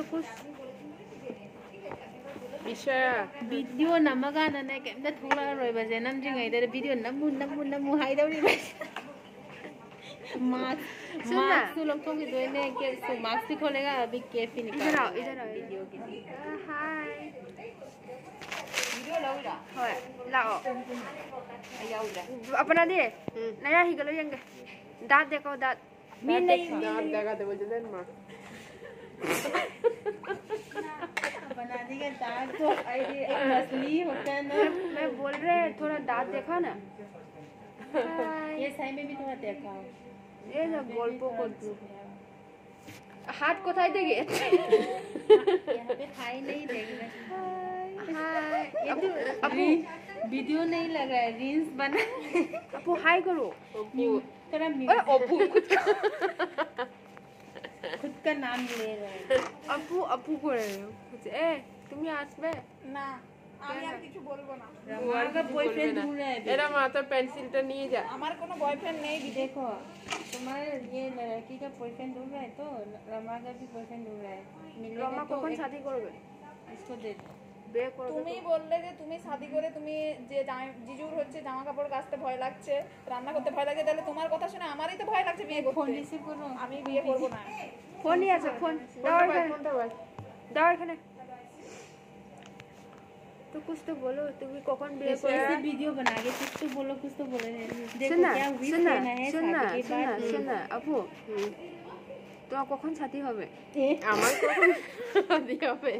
और कुछ वीडियो नमगा ने केमदा थोड़ा रोय बजे नमजिंगै दे वीडियो नमु हाइदौरी मास्क तो लोग तो की दोने के सो मास्क भी खोलेगा अभी कैफे निकाल इधर आओ वीडियो के हाय वीडियो लाओ होय लाओ याउदा अपना दे नया ही गलो यंगे दांत देखो दांत मी नहीं दांत देखा तो बोलते हैं मां बना देगा दांत तो असली होता है ना मैं बोल रहे थोड़ा दांत देखा ना ये साइड में भी थोड़ा देखा ये ना गोल्पो को हाथ को थाई देगी यहाँ पे थाई नहीं देगी हाय अबू वीडियो नहीं लगा है रील्स बना अबू हाय करो थोड़ा अबू खुद का नाम ले रहे हैं अबू अबू को रहे हो कुछ ए तुम ही आसबे ना আমি আর কিছু বলবো না আমার का बॉयफ्रेंड ढूंढ रहा है এরা মাত্র পেন্সিলটা নিয়ে যা আমার কোনো বয়ফ্রেন্ড নেই देखो तुम्हारे ये लड़की का बॉयफ्रेंड ढूंढ रहा है तो रमा का भी बॉयफ्रेंड ढूंढ रहा है मिलेगा রমা तो কখন শাদি করবে इसको दे বিয়ে করবে তুমি বললে যে তুমি শাদি করে তুমি যে জিজুর হচ্ছে জামা কাপড় কাচতে ভয় লাগছে রান্না করতে ভয় লাগছে তাহলে তোমার কথা শুনে আমারই তো ভয় লাগছে বিয়ে फोन করতে रिसीव करो আমি বিয়ে করব না ফোনই আছে ফোন দাও এখানে तो कुछ तो बोलो तुम कौन बिये ऐसे वीडियो बना के कुछ तो बोलो कुछ तो बोले देखो क्या विश सुनना करना है सुनना शादी के बाद सुनना अपू तो कौन शादी होबे আমার কখন শাদি হবে